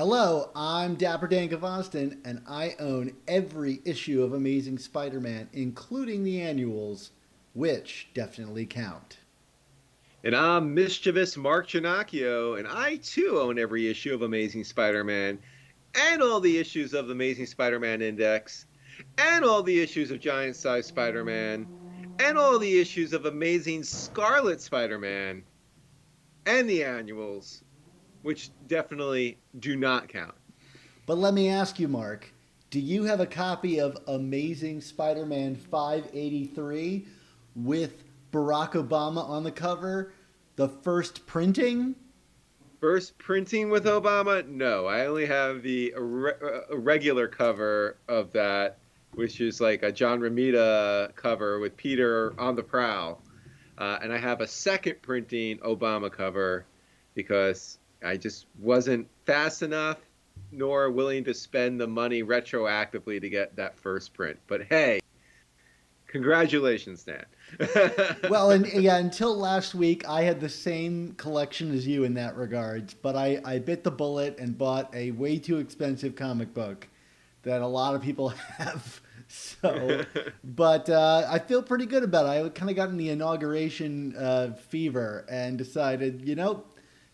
Hello, I'm Dapper Dan Gavoston, and I own every issue of Amazing Spider Man, including the annuals, which definitely count. And I'm mischievous Mark Ginocchio, and I too own every issue of Amazing Spider-Man, and all the issues of Amazing Spider-Man Index, and all the issues of Giant Size Spider-Man, and all the issues of Amazing Scarlet Spider-Man, and the annuals, which definitely do not count. But let me ask you, Mark, do you have a copy of Amazing Spider Man 583 with Barack Obama on the cover? The first printing? First printing with Obama? No, I only have the regular cover of that, which is like a John Romita cover with Peter on the prowl. And I have a second printing Obama cover because I just wasn't fast enough nor willing to spend the money retroactively to get that first print. But hey, congratulations, Dan. Well, and yeah, until last week, I had the same collection as you in that regards, but I bit the bullet and bought a way too expensive comic book that a lot of people have. So, but I feel pretty good about it. I kind of got in the inauguration fever and decided,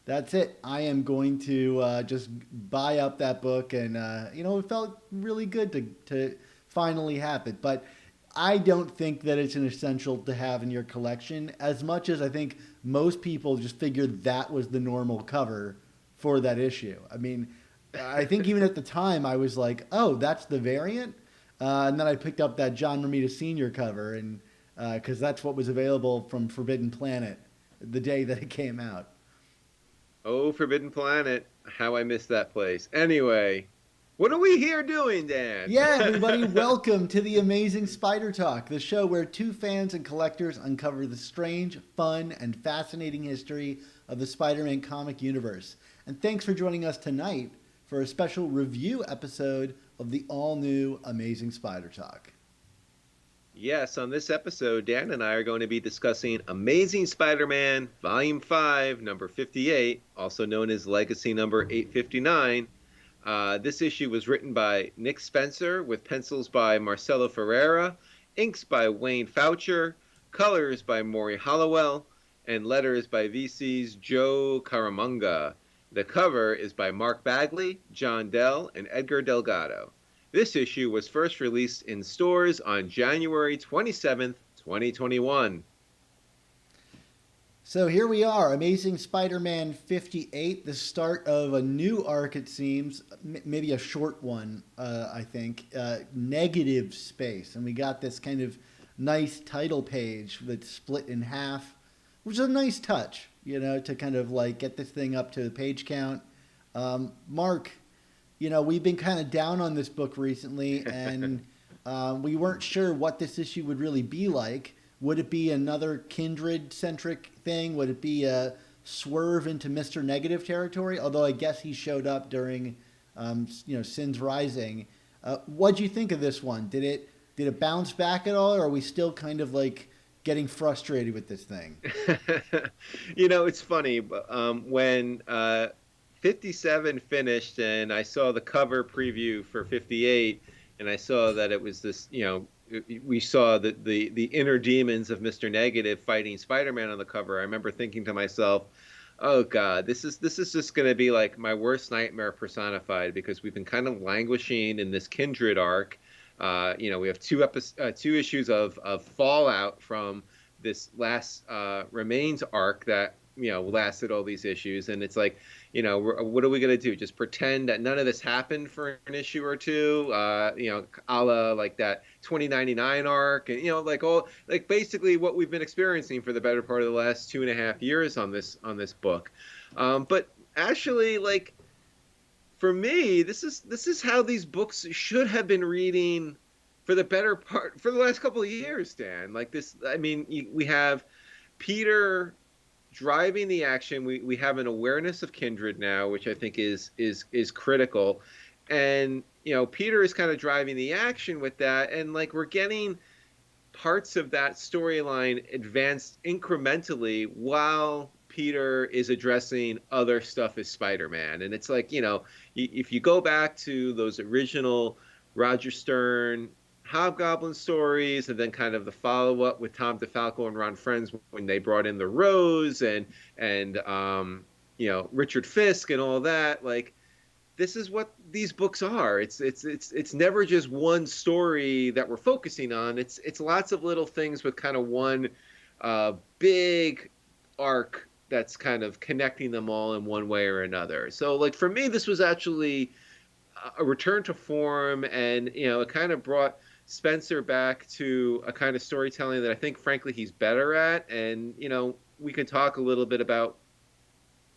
that's it. I am going to just buy up that book, and it felt really good to finally have it. But I don't think that it's an essential to have in your collection as much as I think most people just figured that was the normal cover for that issue. I mean, I think even at the time I was like, oh, that's the variant. And then I picked up that John Romita Sr. cover, and because that's what was available from Forbidden Planet the day that it came out. Oh, Forbidden Planet. How I missed that place. Anyway, what are we here doing, Dan? Yeah, everybody, welcome to the Amazing Spider Talk, the show where two fans and collectors uncover the strange, fun, and fascinating history of the Spider Man comic universe. And thanks for joining us tonight for a special review episode of the all new Amazing Spider Talk. Yes, on this episode, Dan and I are going to be discussing Amazing Spider Man Volume 5, number 58, also known as Legacy number 859. This issue was written by Nick Spencer with pencils by Marcelo Ferreira, inks by Wayne Faucher, colors by Morry Hollowell, and letters by VC's Joe Caramagna. The cover is by Mark Bagley, John Dell, and Edgar Delgado. This issue was first released in stores on January 27th, 2021. So here we are, Amazing Spider Man 58, the start of a new arc, it seems, maybe a short one, I think, Negative Space. And we got this kind of nice title page that's split in half, which is a nice touch, to kind of like get this thing up to the page count. Mark, we've been kind of down on this book recently, and we weren't sure what this issue would really be like. Would it be another Kindred-centric thing? Would it be a swerve into Mr. Negative territory? Although I guess he showed up during, Sins Rising. What'd you think of this one? Did it bounce back at all, or are we still kind of like getting frustrated with this thing? It's funny, but when 57 finished and I saw the cover preview for 58, and I saw that it was this, we saw the inner demons of Mr. Negative fighting Spider-Man on the cover. I remember thinking to myself, oh God, this is just going to be like my worst nightmare personified, because we've been kind of languishing in this Kindred arc. We have two issues of fallout from this last Remains arc that lasted all these issues, and it's like, what are we going to do? Just pretend that none of this happened for an issue or two, a la like that 2099 arc, and like basically what we've been experiencing for the better part of the last 2.5 years on this book. But actually, like, for me, this is how these books should have been reading for the last couple of years, Dan. Like this, I mean, we have Peter driving the action. We have an awareness of Kindred now, which I think is critical. And Peter is kind of driving the action with that, and like we're getting parts of that storyline advanced incrementally while Peter is addressing other stuff as Spider-Man. And it's like, if you go back to those original Roger Stern Hobgoblin stories, and then kind of the follow-up with Tom DeFalco and Ron Frenz when they brought in the Rose and Richard Fisk and all that, like, this is what these books are. It's never just one story that we're focusing on. It's lots of little things with kind of one big arc that's kind of connecting them all in one way or another. So, like, for me, this was actually a return to form, and it kind of brought Spencer back to a kind of storytelling that I think, frankly, he's better at. And we could talk a little bit about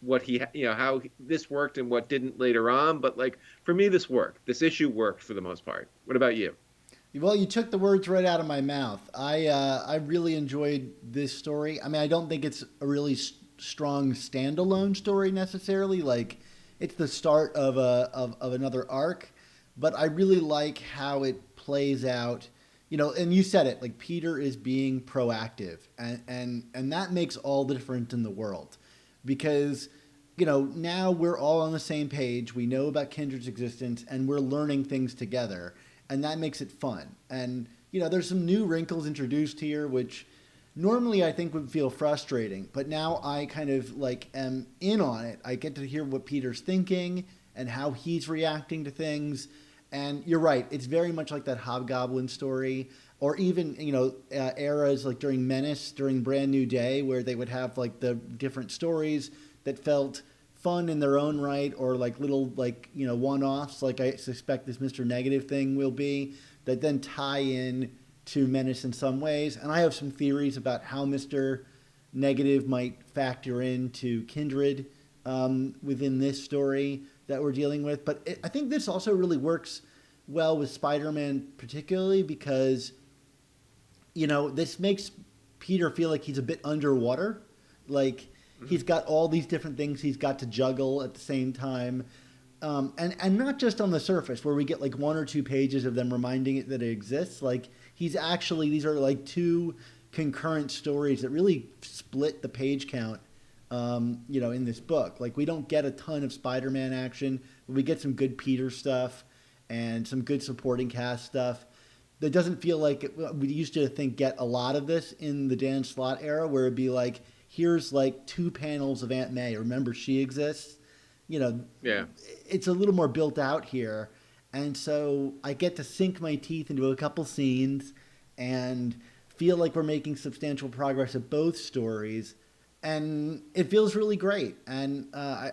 what how this worked and what didn't later on. But, like, for me, this worked. This issue worked for the most part. What about you? Well, you took the words right out of my mouth. I really enjoyed this story. I mean, I don't think it's a really strong standalone story necessarily. Like, it's the start of another arc, but I really like how it plays out. And you said it, like, Peter is being proactive, and that makes all the difference in the world, because now we're all on the same page. We know about Kindred's existence, and we're learning things together. And that makes it fun. And, there's some new wrinkles introduced here, which normally I think would feel frustrating. But now I kind of, like, am in on it. I get to hear what Peter's thinking and how he's reacting to things. And you're right. It's very much like that Hobgoblin story. Or even, eras like during Menace, during Brand New Day, where they would have, like, the different stories that felt fun in their own right, or like little, like, one-offs, like I suspect this Mr. Negative thing will be, that then tie in to Menace in some ways. And I have some theories about how Mr. Negative might factor into Kindred within this story that we're dealing with. But I think this also really works well with Spider-Man, particularly because this makes Peter feel like he's a bit underwater. Like, he's got all these different things he's got to juggle at the same time. And not just on the surface, where we get like 1 or 2 pages of them reminding it that it exists. Like, these are like 2 concurrent stories that really split the page count, in this book. Like, we don't get a ton of Spider-Man action, but we get some good Peter stuff and some good supporting cast stuff. That doesn't feel like we used to get a lot of this in the Dan Slott era, where it'd be like, here's like 2 panels of Aunt May. Remember, she exists. Yeah. It's a little more built out here. And so I get to sink my teeth into a couple scenes and feel like we're making substantial progress at both stories. And it feels really great. And, I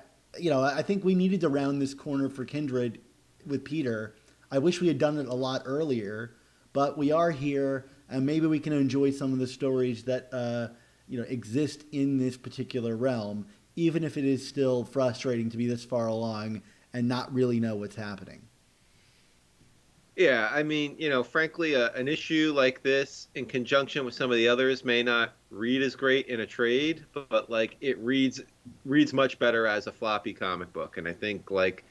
think we needed to round this corner for Kindred with Peter. I wish we had done it a lot earlier, but we are here, and maybe we can enjoy some of the stories that, exist in this particular realm, even if it is still frustrating to be this far along and not really know what's happening. Yeah, I mean, frankly, an issue like this in conjunction with some of the others may not read as great in a trade, but like, it reads much better as a floppy comic book. And I think, like,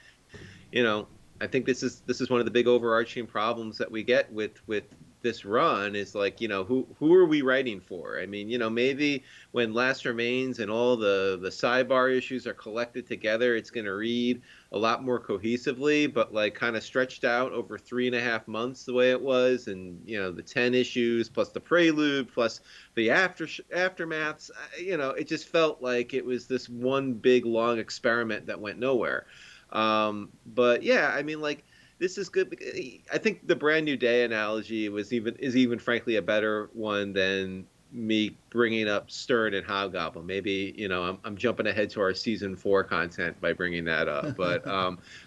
I think this is one of the big overarching problems that we get with this run, is like, who are we writing for? I mean, maybe when Last Remains and all the sidebar issues are collected together, it's going to read a lot more cohesively, but like, kind of stretched out over 3.5 months the way it was, and the 10 issues plus the prelude plus the aftermaths, it just felt like it was this one big long experiment that went nowhere. But yeah, I mean, like, this is good. I think the Brand New Day analogy is even frankly a better one than me bringing up Stern and Hobgoblin. Maybe I'm jumping ahead to our season 4 content by bringing that up. But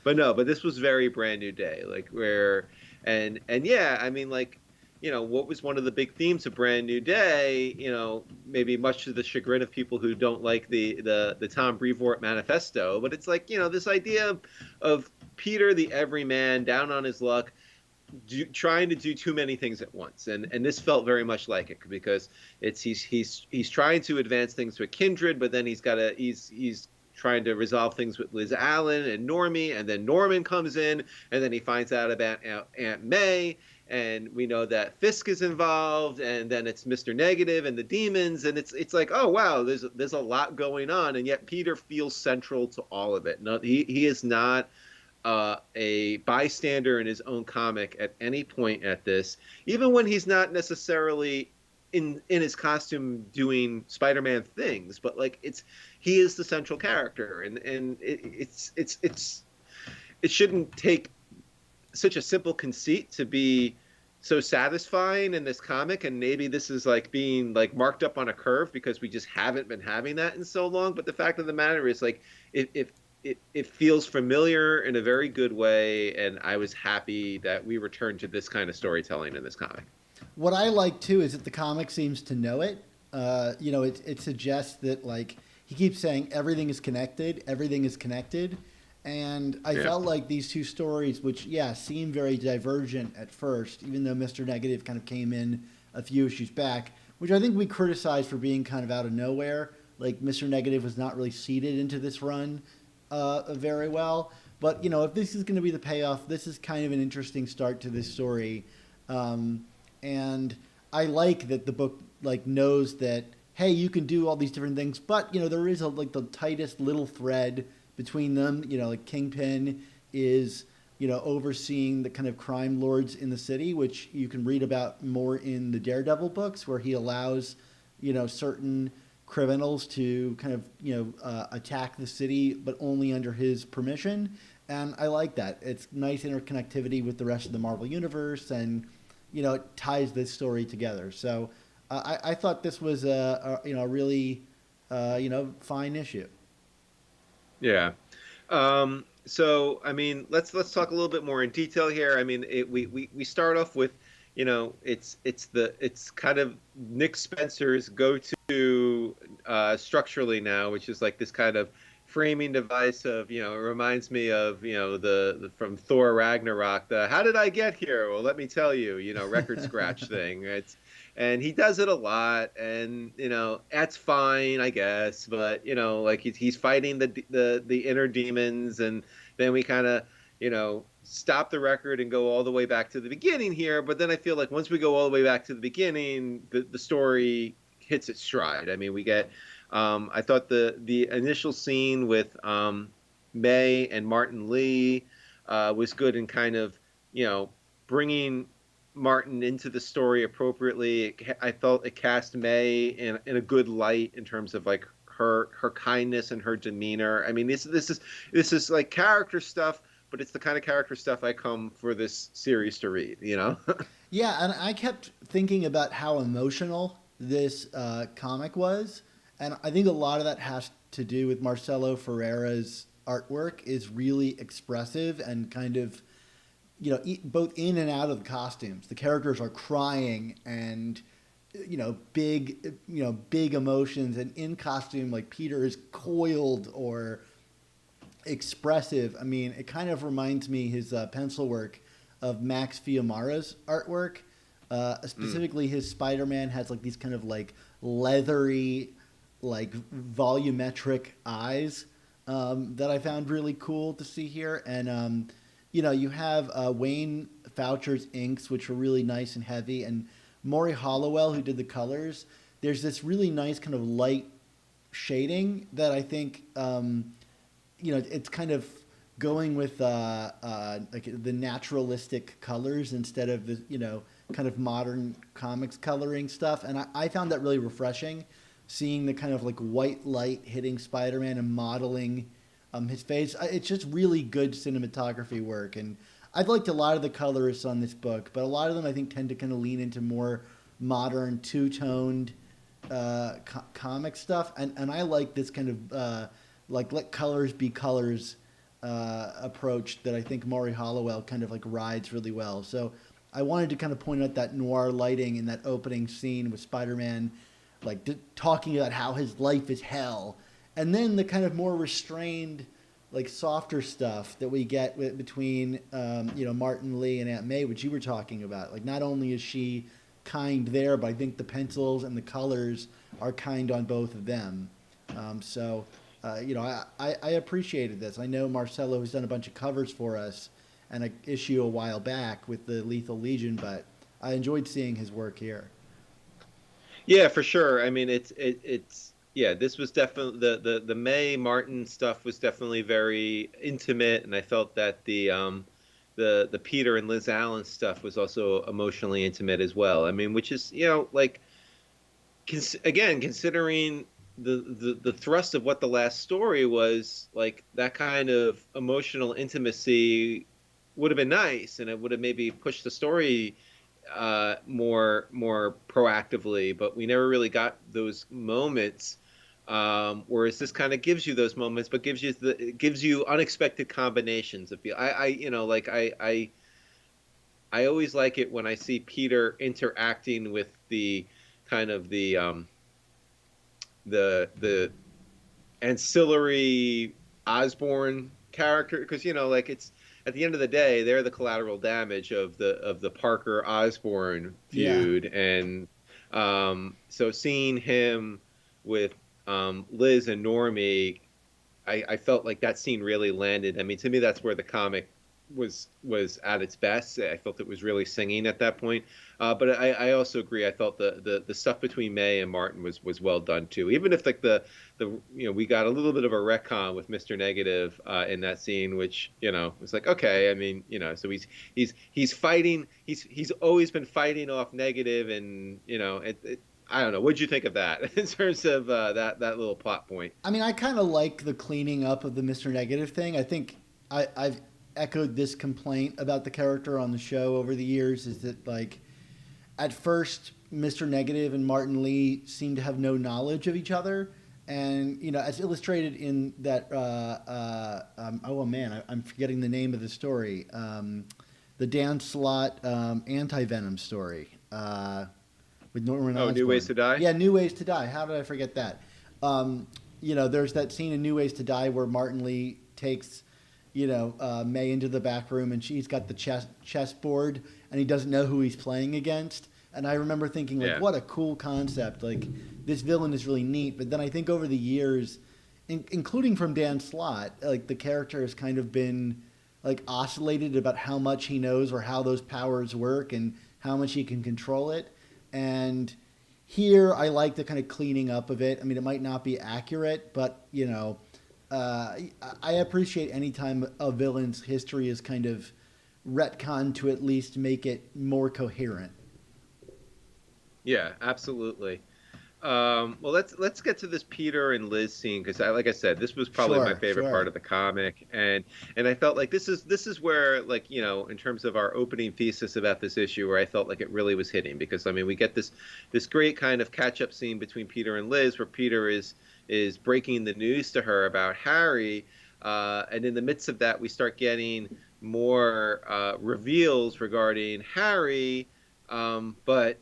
but this was very Brand New Day, like, where and yeah, I mean, like, what was one of the big themes of Brand New Day, maybe much to the chagrin of people who don't like the Tom Brevoort manifesto, but it's like, this idea of Peter the everyman, down on his luck, trying to do too many things at once, and this felt very much like it, because he's trying to advance things with Kindred, but then he's trying to resolve things with Liz Allen and Normie, and then Norman comes in, and then he finds out about Aunt May, and we know that Fisk is involved, and then it's Mr. Negative and the demons, and it's like, oh wow, there's a lot going on, and yet Peter feels central to all of it. No, he is not a bystander in his own comic at any point at this, even when he's not necessarily in his costume doing Spider-Man things, but like he is the central character, and it shouldn't take such a simple conceit to be so satisfying in this comic, and maybe this is like being like marked up on a curve because we just haven't been having that in so long. But the fact of the matter is, like, it feels familiar in a very good way, and I was happy that we returned to this kind of storytelling in this comic. What I like too is that the comic seems to know it. It suggests that, like, he keeps saying everything is connected, and I felt like these two stories, which seem very divergent at first, even though Mr. Negative kind of came in a few issues back, which I think we criticized for being kind of out of nowhere. Like, Mr. Negative was not really seeded into this run very well. But if this is going to be the payoff, this is kind of an interesting start to this story. And I like that the book knows that, hey, you can do all these different things, but there is the tightest little thread between them. Like, Kingpin is overseeing the kind of crime lords in the city, which you can read about more in the Daredevil books, where he allows certain criminals to kind of attack the city, but only under his permission. And I like that. It's nice interconnectivity with the rest of the Marvel universe, and it ties this story together. So I thought this was a really fine issue. Yeah. So I mean, let's talk a little bit more in detail here. I mean, we start off with, it's kind of Nick Spencer's go-to structurally now, which is like this kind of framing device of, it reminds me of, the from Thor Ragnarok, the "how did I get here? Well, let me tell you," record scratch thing. And he does it a lot, and that's fine, I guess. But like he's fighting the inner demons, and then we kind of stop the record and go all the way back to the beginning here. But then I feel like once we go all the way back to the beginning, the story hits its stride. I mean, we get. I thought the initial scene with May and Martin Lee was good in kind of bringing Martin into the story appropriately. I felt it cast May in a good light in terms of like her kindness and her demeanor. I mean, this is like character stuff, but it's the kind of character stuff I come for this series to read. Yeah, and I kept thinking about how emotional this comic was. And I think a lot of that has to do with Marcelo Ferreira's artwork is really expressive and kind of, both in and out of the costumes. The characters are crying and, big emotions. And in costume, like, Peter is coiled or expressive. I mean, it kind of reminds me his pencil work of Max Fiumara's artwork. Specifically, his Spider-Man has like these kind of like leathery, like volumetric eyes that I found really cool to see here. And, you have Wayne Faucher's inks, which were really nice and heavy, and Morry Hollowell, who did the colors. There's this really nice kind of light shading that I think, it's kind of going with like the naturalistic colors instead of the, kind of modern comics coloring stuff. And I found that really refreshing, seeing the kind of like white light hitting Spider-Man and modeling his face. It's just really good cinematography work. And I've liked a lot of the colorists on this book, but a lot of them I think tend to kind of lean into more modern two-toned comic stuff. And I like this kind of like let colors be colors approach that I think Morry Hollowell kind of like rides really well. So I wanted to kind of point out that noir lighting in that opening scene with Spider-Man like talking about how his life is hell, and then the kind of more restrained, like softer stuff that we get between Martin Lee and Aunt May, which you were talking about. Like, not only is she kind there, but I think the pencils and the colors are kind on both of them. So I appreciated this. I know Marcelo has done a bunch of covers for us and an issue a while back with the Lethal Legion, but I enjoyed seeing his work here. Yeah, for sure. I mean, it's yeah. This was definitely the May Martin stuff was definitely very intimate, and I felt that the Peter and Liz Allen stuff was also emotionally intimate as well. I mean, which is like again considering the thrust of what the last story was, like that kind of emotional intimacy would have been nice, and it would have maybe pushed the story more proactively, but we never really got those moments. Whereas this kind of gives you those moments, but gives you unexpected combinations of feel. Like I always like it when I see Peter interacting with the kind of the ancillary Osborne character, because like it's at the end of the day they're the collateral damage of the Parker Osborne Yeah. feud, and so seeing him with Liz and Normie, I felt like that scene really landed. I mean, to me, that's where the comic was at its best. I felt it was really singing at that point. But I also agree. I felt the stuff between May and Martin was well done too. Even if like the we got a little bit of a retcon with Mr. Negative in that scene, which was like, okay. I mean, so he's fighting. He's always been fighting off Negative, and I don't know. What'd you think of that in terms of that little plot point? I mean, I kind of like the cleaning up of the Mr. Negative thing. I think I've echoed this complaint about the character on the show over the years is that, like, at first, Mr. Negative and Martin Lee seem to have no knowledge of each other. And, as illustrated in that, oh man, I'm forgetting the name of the story. The Dan Slott Anti Venom story. With Norman Oh, Osborn. New Ways to Die? Yeah, New Ways to Die. How did I forget that? There's that scene in New Ways to Die where Martin Lee takes, May into the back room and she's got the chessboard and he doesn't know who he's playing against. And I remember thinking, like, Yeah. what a cool concept. Like, this villain is really neat. But then I think over the years, including from Dan Slott, like, the character has kind of been, like, oscillated about how much he knows or how those powers work and how much he can control it. And here, I like the kind of cleaning up of it. I mean, it might not be accurate, but I appreciate any time a villain's history is kind of retconned to at least make it more coherent. Yeah, absolutely. Well, let's get to this Peter and Liz scene, because like I said, this was probably my favorite part of the comic, and I felt like this is where, like, in terms of our opening thesis about this issue, where I felt like it really was hitting, because I mean we get this great kind of catch up scene between Peter and Liz, where Peter is breaking the news to her about Harry, and in the midst of that we start getting more reveals regarding Harry, but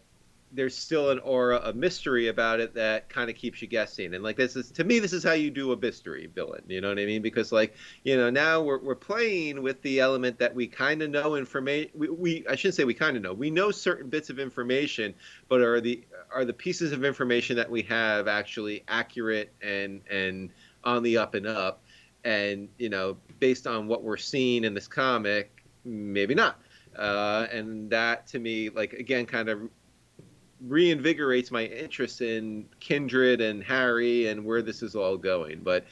there's still an aura of mystery about it that kind of keeps you guessing. And like, this is how you do a mystery villain. You know what I mean? Because, like, now we're playing with the element that we kind of know information. I shouldn't say we kind of know. We know certain bits of information, but are the pieces of information that we have actually accurate and on the up and up? And based on what we're seeing in this comic, maybe not. And that, to me, like, again, kind of reinvigorates my interest in Kindred and Harry and where this is all going. But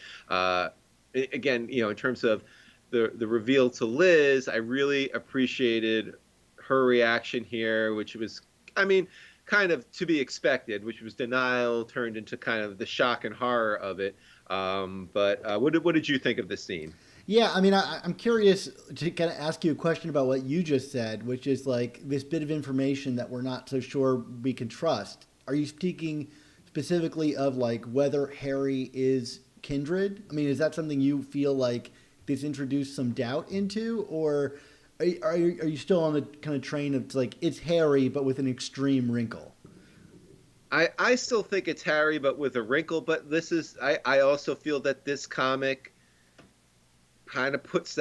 again, in terms of the reveal to Liz, I really appreciated her reaction here, which was, I mean, kind of to be expected, which was denial turned into kind of the shock and horror of it. But what did you think of this scene? Yeah, I mean, I'm curious to kind of ask you a question about what you just said, which is like this bit of information that we're not so sure we can trust. Are you speaking specifically of like whether Harry is Kindred? I mean, is that something you feel like this introduced some doubt into, or are you still on the kind of train of like it's Harry but with an extreme wrinkle? I still think it's Harry, but with a wrinkle. But I also feel that this comic kind of puts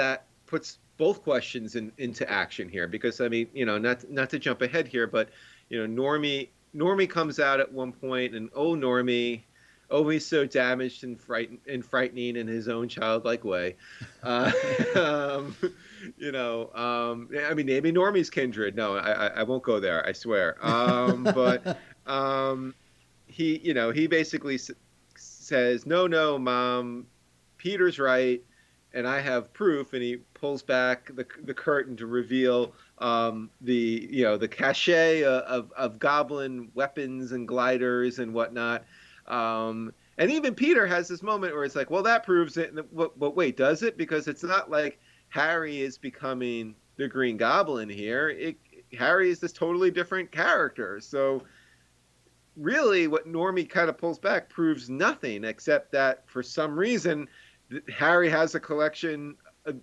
both questions into action here, because I mean, not to jump ahead here, but Normie comes out at one point, and oh, Normie, always so damaged and frightening in his own childlike way. Uh, um, I mean, maybe Normie's kindred. No, I won't go there. I swear. But um, he basically says, "No, no, Mom, Peter's right, and I have proof." And he pulls back the curtain to reveal the cachet of goblin weapons and gliders and whatnot. And even Peter has this moment where it's like, well, that proves it. But wait, does it? Because it's not like Harry is becoming the Green Goblin here. Harry is this totally different character. So really, what Normie kind of pulls back proves nothing, except that for some reason, Harry has a collection.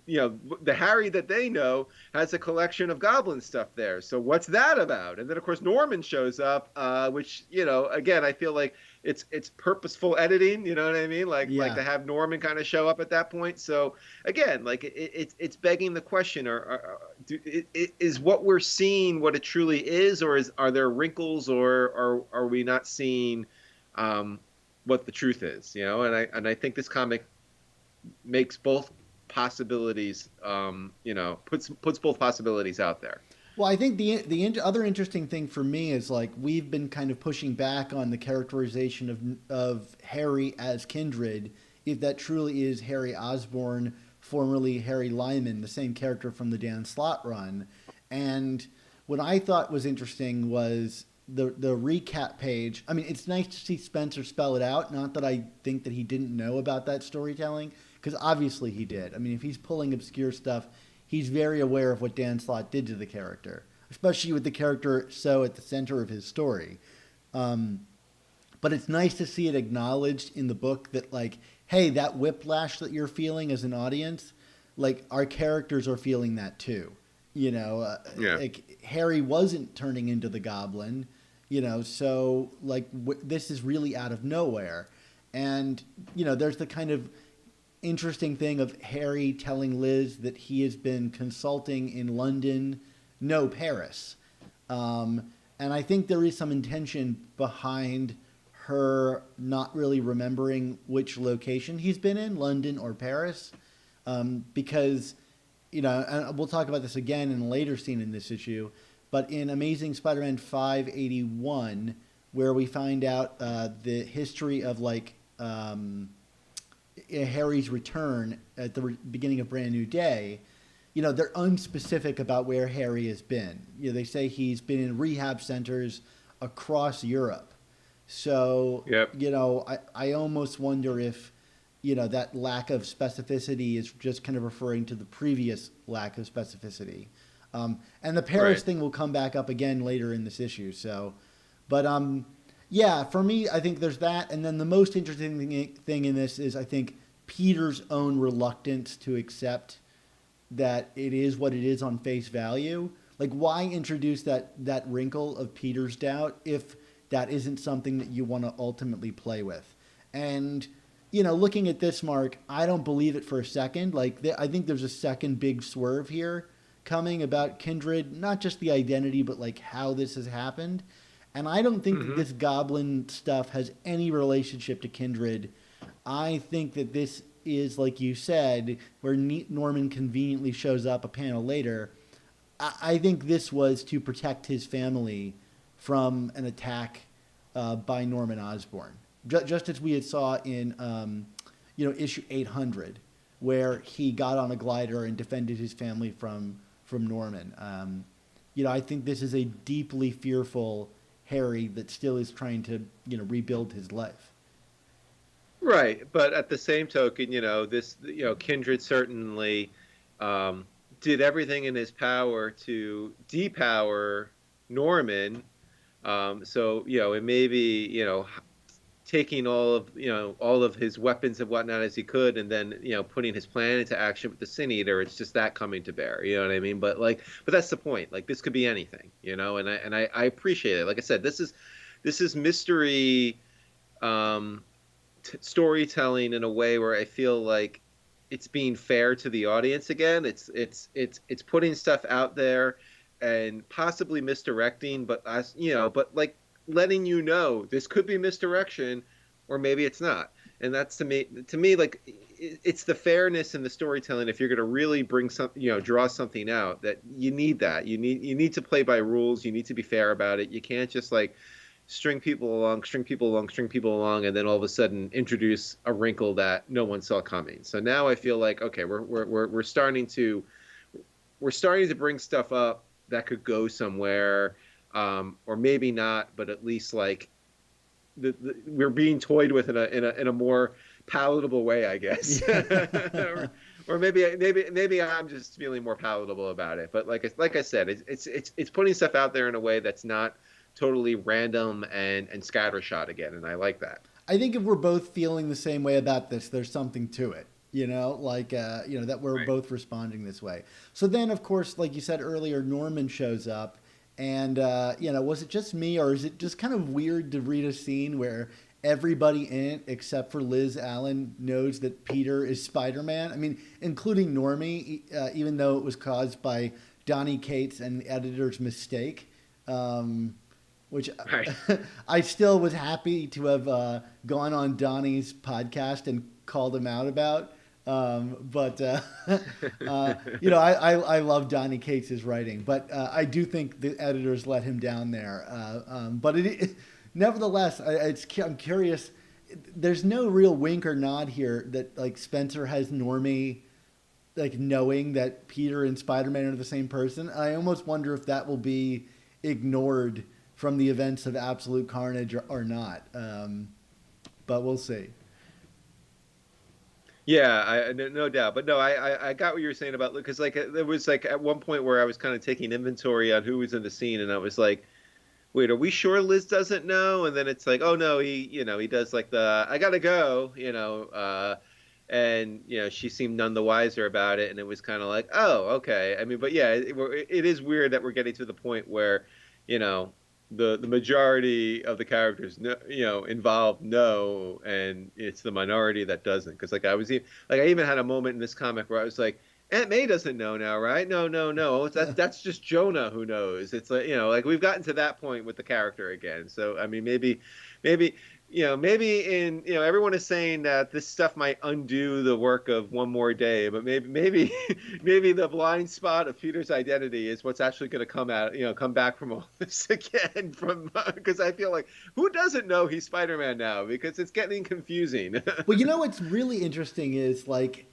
The Harry that they know has a collection of goblin stuff there. So what's that about? And then of course Norman shows up, which again I feel like it's purposeful editing. You know what I mean? Like to have Norman kind of show up at that point. So again, like it's begging the question: is what we're seeing what it truly is, or are there wrinkles, or are we not seeing what the truth is? And I think this comic makes both possibilities, puts both possibilities out there. Well, I think the other interesting thing for me is like we've been kind of pushing back on the characterization of Harry as Kindred, if that truly is Harry Osborn, formerly Harry Lyman, the same character from the Dan Slott run. And what I thought was interesting was the recap page. I mean, it's nice to see Spencer spell it out. Not that I think that he didn't know about that storytelling, because obviously he did. I mean, if he's pulling obscure stuff, he's very aware of what Dan Slott did to the character, especially with the character so at the center of his story. But it's nice to see it acknowledged in the book that, like, hey, that whiplash that you're feeling as an audience, like, our characters are feeling that too. Like, Harry wasn't turning into the Goblin, so, like, this is really out of nowhere. And, there's the kind of interesting thing of Harry telling Liz that he has been consulting in London, no Paris. And I think there is some intention behind her not really remembering which location he's been in, London or Paris, because, and we'll talk about this again in a later scene in this issue, but in Amazing Spider-Man 581, where we find out the history of, like, Harry's return at the beginning of Brand New Day, they're unspecific about where Harry has been. They say he's been in rehab centers across Europe. So, yep. I almost wonder if, that lack of specificity is just kind of referring to the previous lack of specificity. And the Paris thing will come back up again later in this issue. So, but, yeah, for me, I think there's that. And then the most interesting thing in this is, I think, Peter's own reluctance to accept that it is what it is on face value. Like, why introduce that wrinkle of Peter's doubt if that isn't something that you want to ultimately play with? And, looking at this, Mark, I don't believe it for a second. Like, I think there's a second big swerve here coming about Kindred, not just the identity, but, like, how this has happened. And I don't think that this Goblin stuff has any relationship to Kindred. I think that this is, like you said, where Norman conveniently shows up a panel later. I think this was to protect his family from an attack by Norman Osborn. Just as we had saw in, issue 800, where he got on a glider and defended his family from Norman. I think this is a deeply fearful Harry that still is trying to, rebuild his life. Right, but at the same token, Kindred certainly did everything in his power to depower Norman. It may be, taking all of his weapons and whatnot as he could, and then putting his plan into action with the Sin Eater. It's just that coming to bear. You know what I mean? But that's the point. Like, this could be anything. And I appreciate it. Like I said, this is mystery storytelling in a way where I feel like it's being fair to the audience again. It's putting stuff out there and possibly misdirecting, but letting this could be misdirection, or maybe it's not. And that's to me like it's the fairness in the storytelling. If you're going to really bring some, draw something out, that you need that. You need to play by rules. You need to be fair about it. You can't just like string people along, string people along, string people along, and then all of a sudden introduce a wrinkle that no one saw coming. So now I feel like, okay, we're starting to bring stuff up that could go somewhere, or maybe not, but at least like we're being toyed with in a more palatable way, I guess. Or maybe I'm just feeling more palatable about it. But like I said, it's putting stuff out there in a way that's not totally random and scattershot again, and I like that. I think if we're both feeling the same way about this, there's something to it. That we're Right. both responding this way. So then, of course, like you said earlier, Norman shows up, and was it just me, or is it just kind of weird to read a scene where everybody in it except for Liz Allen knows that Peter is Spider-Man? I mean, including Normie, even though it was caused by Donny Cates and the editor's mistake. Which Right. I still was happy to have gone on Donnie's podcast and called him out about. I love Donny Cates' writing, but I do think the editors let him down there. Nevertheless, I'm curious. There's no real wink or nod here that like Spencer has Normie like knowing that Peter and Spider-Man are the same person. I almost wonder if that will be ignored from the events of Absolute Carnage or not. But we'll see. Yeah, no doubt. But no, I got what you were saying about, because like there was like at one point where I was kind of taking inventory on who was in the scene, and I was like, wait, are we sure Liz doesn't know? And then it's like, oh no, he does like the I gotta go, and she seemed none the wiser about it, and it was kind of like, oh, okay. I mean, but yeah, it is weird that we're getting to the point where, you know, the majority of the characters involved know, and it's the minority that doesn't. Because like I even had a moment in this comic where I was like, Aunt May doesn't know now, right? No, no, no. That's just Jonah who knows. It's like, like we've gotten to that point with the character again. So I mean, maybe everyone is saying that this stuff might undo the work of One More Day, but maybe maybe the blind spot of Peter's identity is what's actually going to come back from all this again. Because I feel like, who doesn't know he's Spider-Man now? Because it's getting confusing. Well, what's really interesting is like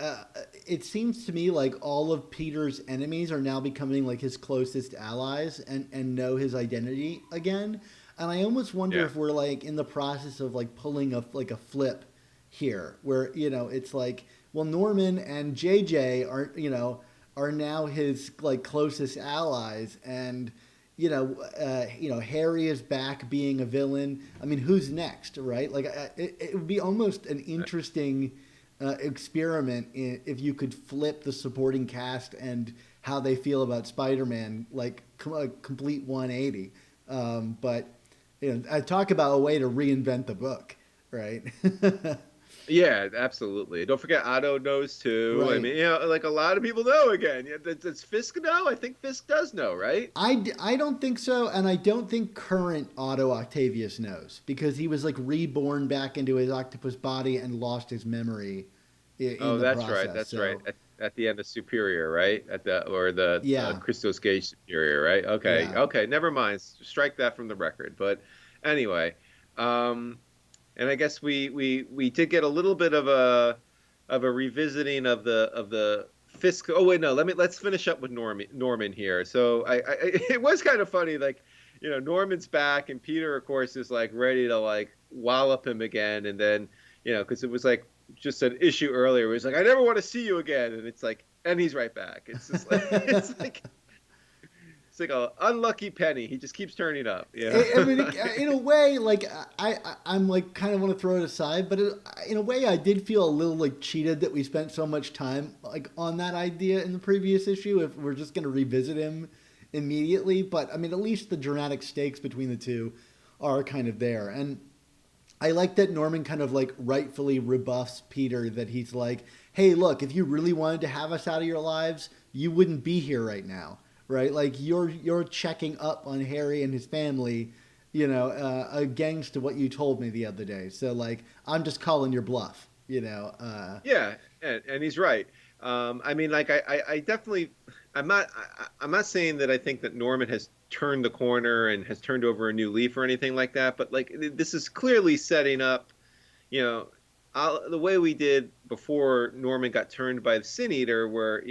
it seems to me like all of Peter's enemies are now becoming like his closest allies and know his identity again. And I almost wonder Yeah. if we're like in the process of like pulling a flip here, where it's like, well, Norman and JJ are now his like closest allies, and Harry is back being a villain. I mean, who's next, right? Like it would be almost an interesting experiment if you could flip the supporting cast and how they feel about Spider-Man, like a complete 180. But I talk about a way to reinvent the book, right? Yeah, absolutely. Don't forget Otto knows too. I Right. mean, like a lot of people know again. Yeah, does Fisk know? I think Fisk does know, right? I don't think so, and I don't think current Otto Octavius knows, because he was like reborn back into his octopus body and lost his memory in Oh, the that's process. right. That's So right. At the end of Superior, right? The yeah, Christos Gage Superior, right? Okay. yeah. Okay. Never mind. Strike that from the record. But anyway, and I guess we did get a little bit of a revisiting of the Fisk. Oh wait, no. Let's finish up with Norman here. So it was kind of funny, like, Norman's back, and Peter, of course, is like ready to like wallop him again, and then because it was like just an issue earlier where he's like, I never want to see you again, and it's like, and he's right back. It's just like it's like a unlucky penny. He just keeps turning up. I mean, in a way, like I'm like kind of want to throw it aside, but in a way, I did feel a little like cheated that we spent so much time like on that idea in the previous issue. If we're just going to revisit him immediately, but I mean, at least the dramatic stakes between the two are kind of there, and I like that Norman kind of like rightfully rebuffs Peter, that he's like, hey, look, if you really wanted to have us out of your lives, you wouldn't be here right now, right? Like you're checking up on Harry and his family against what you told me the other day. So like, I'm just calling your bluff. Yeah, and he's right. I mean, like I definitely, I'm not saying that I think that Norman has turned the corner and has turned over a new leaf or anything like that, but like this is clearly setting up, you know, the way we did before Norman got turned by the Sin Eater, where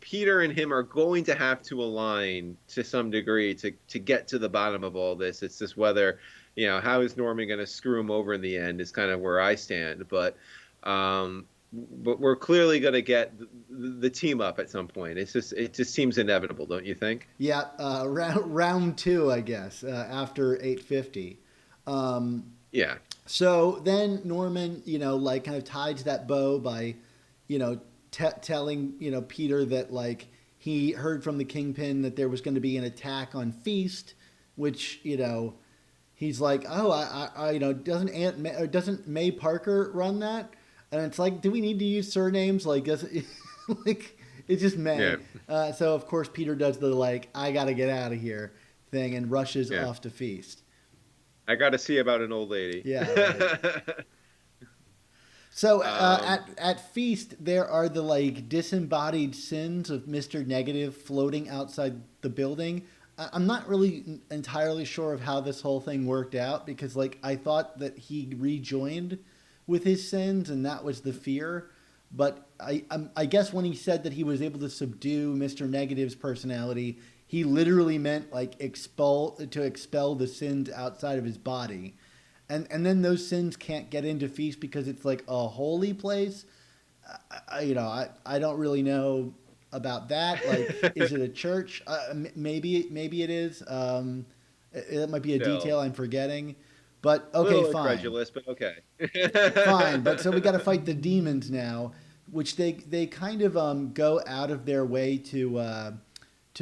Peter and him are going to have to align to some degree to get to the bottom of all this. It's just whether, how is Norman going to screw him over in the end is kind of where I stand, but we're clearly going to get the team up at some point. It just seems inevitable, don't you think? Yeah, round two, I guess, after 850. Yeah. So then Norman, like kind of tied that bow by, telling, Peter that like he heard from the Kingpin that there was going to be an attack on Feast, which, he's like, oh, doesn't May Parker run that? And it's like, do we need to use surnames? Like, does it, like, it's just May. Yeah. So of course Peter does the like, I got to get out of here thing and rushes off to Feast. I got to see about an old lady. Yeah. Right. So at Feast, there are the like disembodied sins of Mr. Negative floating outside the building. I'm not really entirely sure of how this whole thing worked out because like I thought that he rejoined with his sins and that was the fear. But I guess when he said that he was able to subdue Mr. Negative's personality, he literally meant like expel the sins outside of his body. And then those sins can't get into Feast because it's like a holy place. I don't really know about that. Like, is it a church? Maybe it is. It might be a detail I'm forgetting. But okay, a little fine. Incredulous, but okay. Fine. But so we got to fight the demons now, which they kind of go out of their way to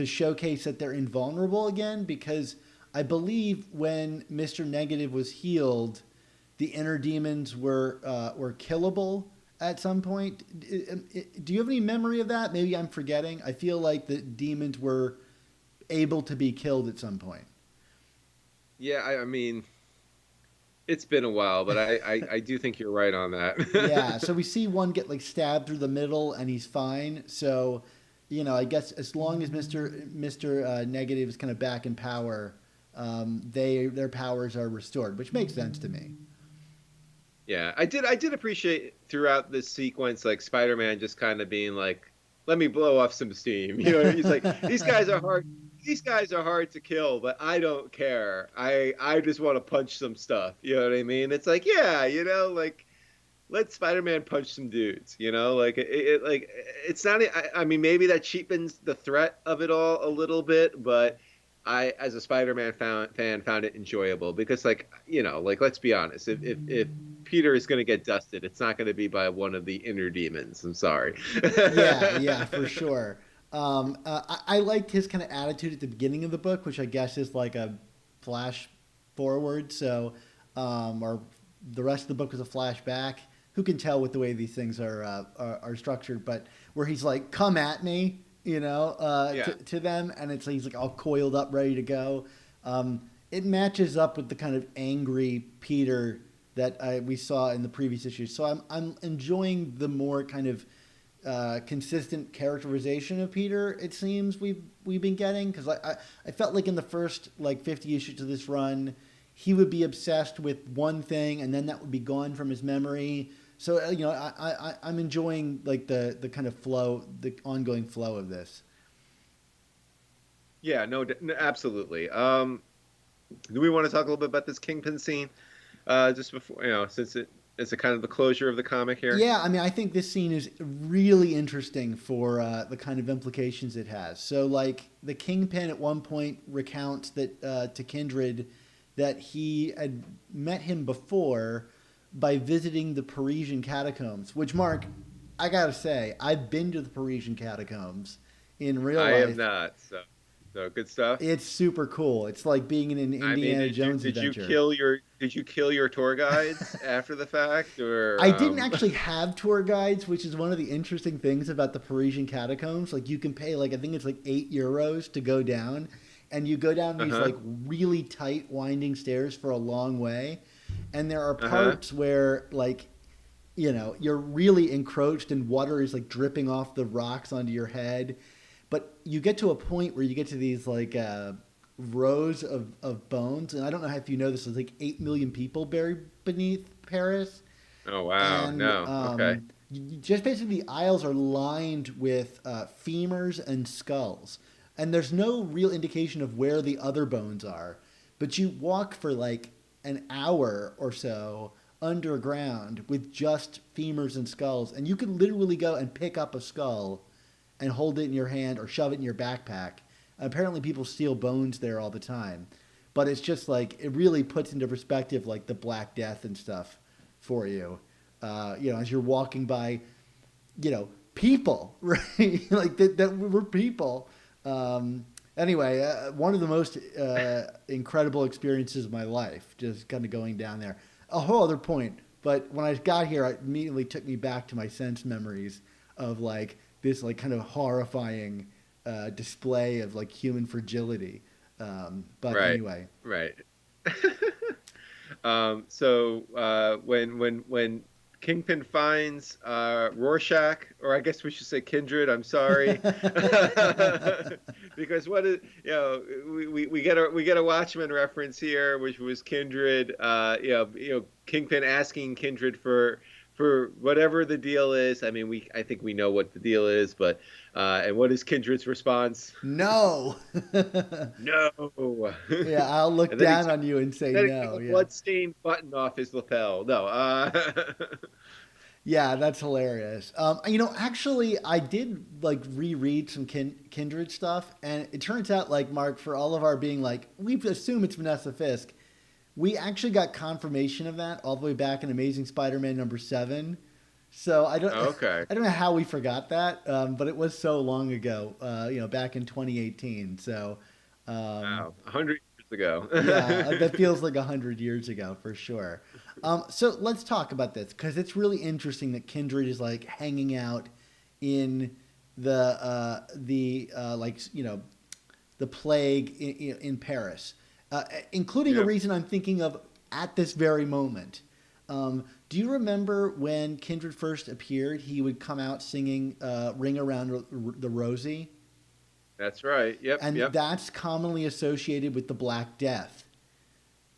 showcase that they're invulnerable again because I believe when Mr. Negative was healed, the inner demons were killable at some point. Do you have any memory of that? Maybe I'm forgetting. I feel like the demons were able to be killed at some point. Yeah, I mean, it's been a while, but I do think you're right on that. Yeah, so we see one get like stabbed through the middle and he's fine. So, I guess as long as Mr. Negative is kind of back in power, their powers are restored, which makes sense to me. Yeah, I did appreciate throughout this sequence, like Spider-Man just kind of being like, "Let me blow off some steam." He's like, "These guys are hard. These guys are hard to kill, but I don't care. I just want to punch some stuff." You know what I mean? It's like, yeah, like let Spider-Man punch some dudes. Like it's not. I mean, maybe that cheapens the threat of it all a little bit, but I, as a Spider-Man fan, found it enjoyable because, like let's be honest, if Peter is going to get dusted, it's not going to be by one of the inner demons. I'm sorry. Yeah, for sure. I liked his kind of attitude at the beginning of the book, which I guess is like a flash forward. So, or the rest of the book was a flashback. Who can tell with the way these things are structured? But where he's like, "Come at me." To them, and he's like all coiled up, ready to go. It matches up with the kind of angry Peter that we saw in the previous issues. So I'm enjoying the more kind of consistent characterization of Peter. It seems we've been getting because I felt like in the first like 50 issues of this run, he would be obsessed with one thing and then that would be gone from his memory. So, I'm enjoying like the kind of flow, the ongoing flow of this. Yeah, no, absolutely. Do we want to talk a little bit about this Kingpin scene? Just before, since it's a kind of the closure of the comic here. Yeah, I mean, I think this scene is really interesting for the kind of implications it has. So, like, the Kingpin at one point recounts that to Kindred that he had met him before by visiting the Parisian catacombs, which, Mark, I gotta say, I've been to the Parisian catacombs in real life. I have not, so good stuff. It's super cool. It's like being in an Indiana Jones adventure. Did you kill your tour guides after the fact, or? I didn't actually have tour guides, which is one of the interesting things about the Parisian catacombs. Like you can pay, like I think it's like €8 to go down, and you go down Uh these huh. like really tight winding stairs for a long way, and there are Uh huh. parts where like you're really encroached and water is like dripping off the rocks onto your head. But you get to a point where you get to these like rows of bones. And I don't know if you know this, there's like 8 million people buried beneath Paris. Oh wow. And No. Okay. just basically the aisles are lined with femurs and skulls. And there's no real indication of where the other bones are. But you walk for like an hour or so underground with just femurs and skulls. And you can literally go and pick up a skull and hold it in your hand or shove it in your backpack. Apparently, people steal bones there all the time. But it's just like, it really puts into perspective like the Black Death and stuff for you. As you're walking by, people, right? like that were people. Anyway, one of the most incredible experiences of my life, just kind of going down there. A whole other point, but when I got here, it immediately took me back to my sense memories of like this like kind of horrifying display of like human fragility. But Right. anyway, Right. When Kingpin finds Rorschach, or I guess we should say Kindred. I'm sorry, because what is we get a Watchmen reference here, which was Kindred. Kingpin asking Kindred for whatever the deal is. I mean, I think we know what the deal is, but and what is Kindred's response? no. No. Yeah, I'll look And then he down on you and say then he took no. a Yeah. blood-stained button off his lapel. No. Yeah, that's hilarious. Actually, I did like reread some Kindred stuff, and it turns out, like Mark, for all of our being like, we assume it's Vanessa Fisk, we actually got confirmation of that all the way back in Amazing Spider-Man number 7. So I don't, Okay. I don't know how we forgot that, but it was so long ago, back in 2018. So, um, Wow. 100 years ago. yeah, that feels like 100 years ago for sure. So let's talk about this because it's really interesting that Kindred is like hanging out in the plague in Paris, including a Yep. reason I'm thinking of at this very moment. Do you remember when Kindred first appeared? He would come out singing "Ring Around the Rosie," That's right. Yep. and Yep. that's commonly associated with the Black Death,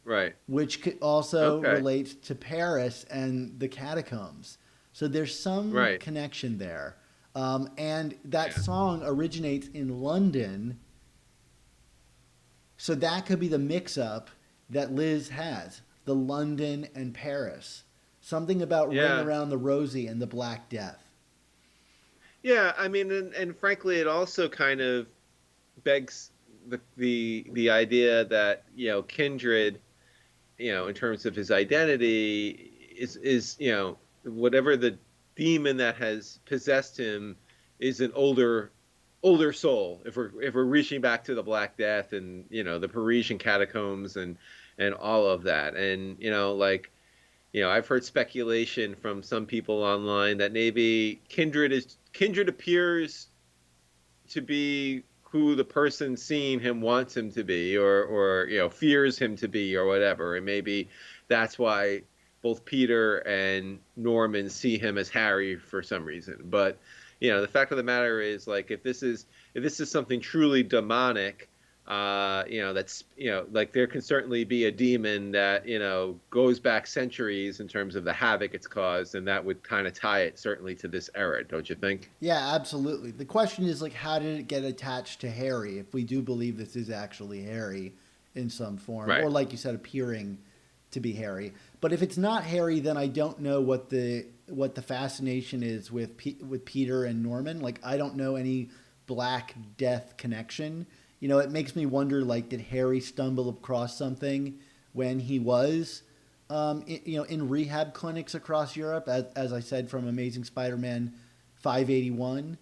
Right. which also Okay. relates to Paris and the catacombs. So there's some Right. connection there. And that Yeah. song originates in London. So that could be the mix up that Liz has, the London and Paris. Something about Ring Yeah. Around the Rosie and the Black Death. Yeah. I mean, and frankly, it also kind of begs the idea that Kindred, in terms of his identity, is whatever the demon that has possessed him is an older soul. If we're reaching back to the Black Death and the Parisian catacombs and all of that, and I've heard speculation from some people online that maybe Kindred appears to be who the person seeing him wants him to be, or fears him to be, or whatever, and maybe that's why both Peter and Norman see him as Harry for some reason. But the fact of the matter is, like, if this is something truly demonic, that's like there can certainly be a demon that goes back centuries in terms of the havoc it's caused, and that would kind of tie it certainly to this era, don't you think? Yeah, absolutely. The question is like, how did it get attached to Harry? If we do believe this is actually Harry in some form, Right. or like you said, appearing to be Harry. But if it's not Harry, then I don't know what the fascination is with Peter and Norman. Like I don't know any Black Death connection. It makes me wonder. Like, did Harry stumble across something when he was, in rehab clinics across Europe, as I said from Amazing Spider-Man 581?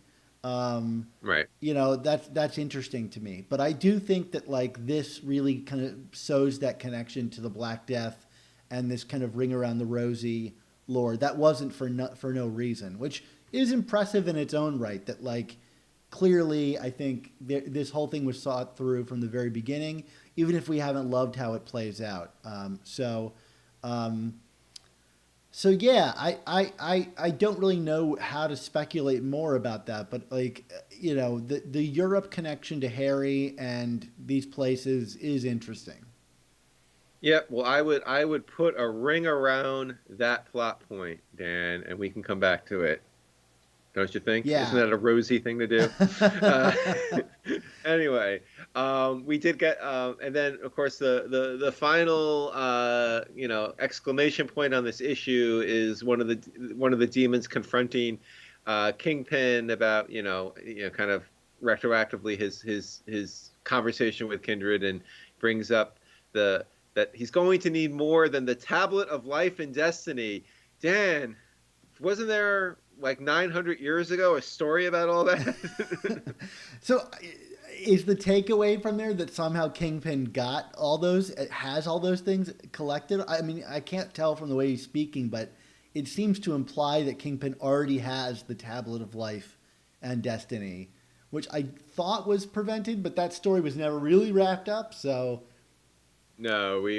Right. That's interesting to me. But I do think that like this really kind of sows that connection to the Black Death and this kind of Ring Around the Rosie lore. That wasn't for no reason, which is impressive in its own right. That like clearly, I think this whole thing was thought through from the very beginning, even if we haven't loved how it plays out. Um, so yeah, I don't really know how to speculate more about that, but like, the Europe connection to Harry and these places is interesting. Yeah, well, I would put a ring around that plot point, Dan, and we can come back to it. Don't you think? Isn't Yeah. that a rosy thing to do? Uh, anyway, we did get, and then of course the final exclamation point on this issue is one of the demons confronting Kingpin about kind of retroactively his conversation with Kindred, and brings up the that he's going to need more than the tablet of life and destiny. Dan, wasn't there like 900 years ago a story about all that? So is the takeaway from there that somehow Kingpin got all those, has all those things collected? I mean, I can't tell from the way he's speaking, but it seems to imply that Kingpin already has the tablet of life and destiny, which I thought was prevented, but that story was never really wrapped up. So No, we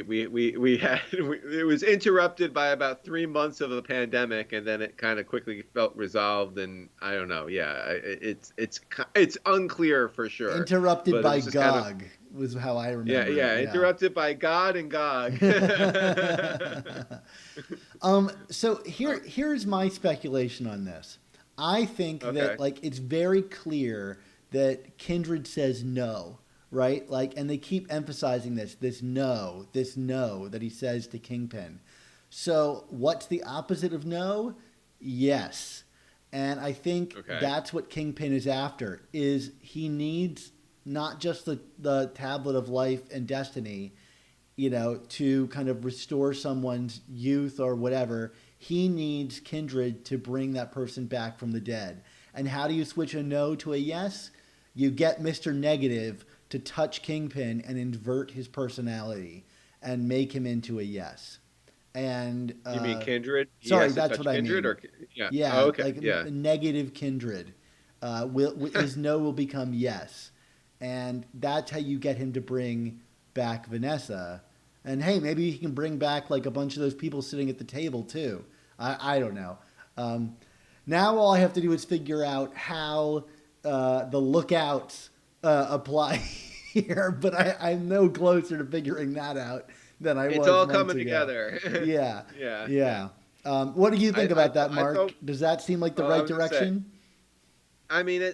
had it was interrupted by about 3 months of the pandemic, and then it kind of quickly felt resolved. And I don't know, yeah, it's unclear for sure. interrupted But it by was just kind of, Gog was how I yeah, remember it. yeah, Yeah. interrupted by God and Gog. So Oh, here's my speculation on this. I think that okay, like it's very clear that Kindred says no, right? Like, and they keep emphasizing this no that he says to Kingpin. So what's the opposite of no? Yes. And I think okay, that's what Kingpin is after. Is he needs not just the tablet of life and destiny, to kind of restore someone's youth or whatever. He needs Kindred to bring that person back from the dead. And how do you switch a no to a yes? You get Mr. Negative to touch Kingpin and invert his personality and make him into a yes. And you mean Kindred? He sorry, has to that's touch what I Kindred, mean. or yeah? Oh, Yeah, okay, like yeah. negative Kindred. His no will become yes, and that's how you get him to bring back Vanessa. And hey, maybe he can bring back like a bunch of those people sitting at the table too. I don't know. Um, Now all I have to do is figure out how the lookouts apply here, but I'm no closer to figuring that out than I It's was all months coming ago. together. Yeah, Yeah, yeah. yeah. What do you think about that, I Mark? thought. Does that seem like the Oh, I right was gonna say. direction? I mean,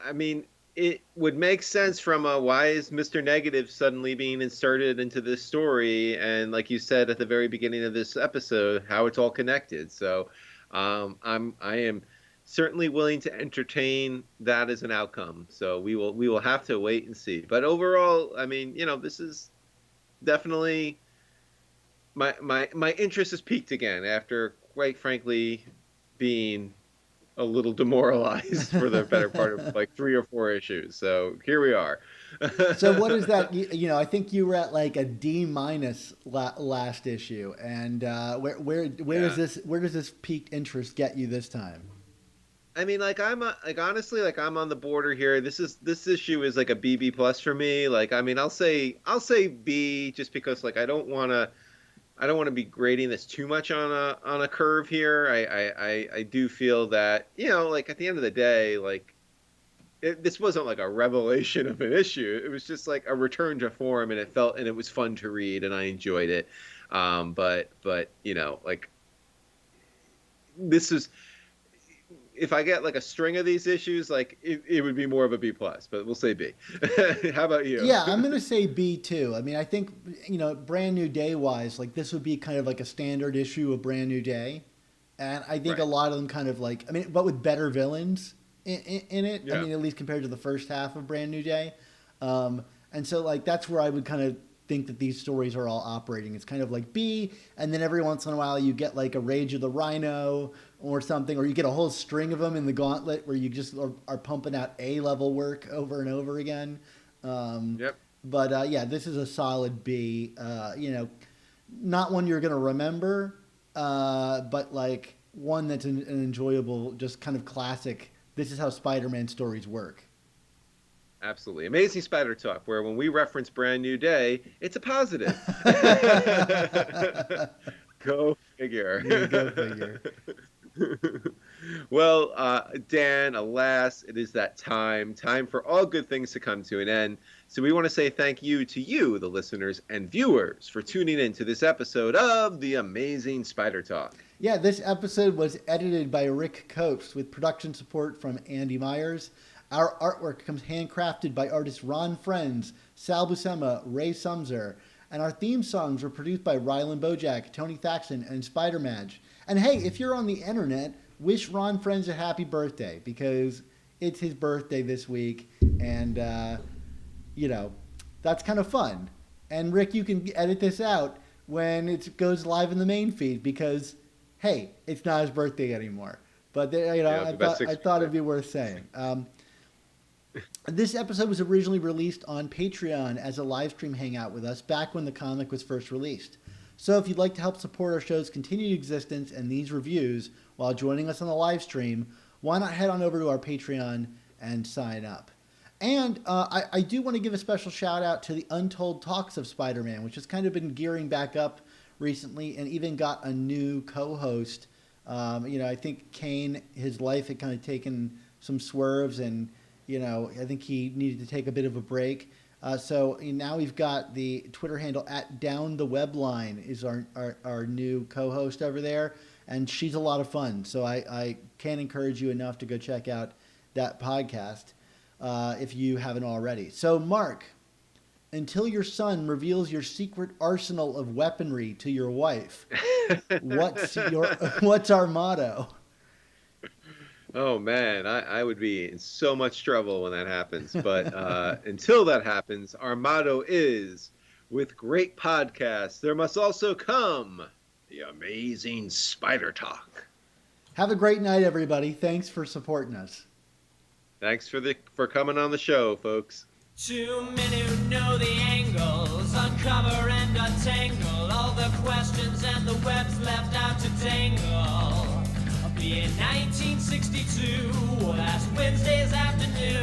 I mean, it would make sense from a why is Mr. Negative suddenly being inserted into this story, and like you said at the very beginning of this episode, how it's all connected. So, I am certainly willing to entertain that as an outcome. So we will have to wait and see. But overall, I mean, this is definitely my interest is peaked again after, quite frankly, being a little demoralized for the better part of like 3 or 4 issues. So here we are. So what is that? I think you were at like a D minus last issue, and Yeah. where does this peaked interest get you this time? I mean, like like honestly, like I'm on the border here. This issue is like a BB plus for me. Like, I mean, I'll say B, just because like I don't want to be grading this too much on a curve here. I do feel that, like at the end of the day, like this wasn't like a revelation of an issue. It was just like a return to form, and it was fun to read, and I enjoyed it. But like this is, if I get like a string of these issues, like it would be more of a B plus. But we'll say B. How about you? Yeah, I'm gonna say B too. I mean, I think Brand New Day wise, like this would be kind of like a standard issue of Brand New Day, and I think a Right. lot of them kind of like, I mean, but with better villains in it. I Yeah. mean, at least compared to the first half of Brand New Day, and so like that's where I would kind of think that these stories are all operating. It's kind of like B, and then every once in a while you get like a Rage of the Rhino or something, or you get a whole string of them in the Gauntlet where you just are pumping out A level work over and over again. Um, Yep. but yeah, this is a solid B. Not one you're going to remember, but like one that's an enjoyable, just kind of classic. This is how Spider-Man stories work. Absolutely. Amazing Spider Talk, where when we reference Brand New Day, it's a positive. Go figure. Yeah, go figure. Well, Dan, alas, it is that time for all good things to come to an end. So we want to say thank you to you, the listeners and viewers, for tuning in to this episode of The Amazing Spider Talk. Yeah, this episode was edited by Rick Copes with production support from Andy Myers. Our artwork comes handcrafted by artists Ron Friends, Sal Buscema, Ray Sumser, and our theme songs were produced by Rylan Bojack, Tony Thaxton, and Spider Madge. And hey, if you're on the internet, wish Ron Friends a happy birthday, because it's his birthday this week, and, that's kind of fun. And Rick, you can edit this out when it goes live in the main feed, because, hey, it's not his birthday anymore. But, I thought it'd be worth saying. This episode was originally released on Patreon as a live stream hangout with us back when the comic was first released. So if you'd like to help support our show's continued existence and these reviews while joining us on the live stream, why not head on over to our Patreon and sign up. And I do want to give a special shout out to the Untold Talks of Spider-Man, which has kind of been gearing back up recently and even got a new co-host. I think Kane, his life had kind of taken some swerves, and I think he needed to take a bit of a break. So now we've got the Twitter handle at Down the Webline is our new co-host over there, and she's a lot of fun. So I can't encourage you enough to go check out that podcast if you haven't already. So Mark, until your son reveals your secret arsenal of weaponry to your wife, what's our motto? Oh man, I would be in so much trouble when that happens. But until that happens, our motto is, with great podcasts, there must also come the amazing Spider Talk. Have a great night, everybody. Thanks for supporting us. Thanks for coming on the show, folks. Two men who know the angles, uncover and untangle all the questions and the webs left out to tangle. In 1962, last Wednesday's afternoon.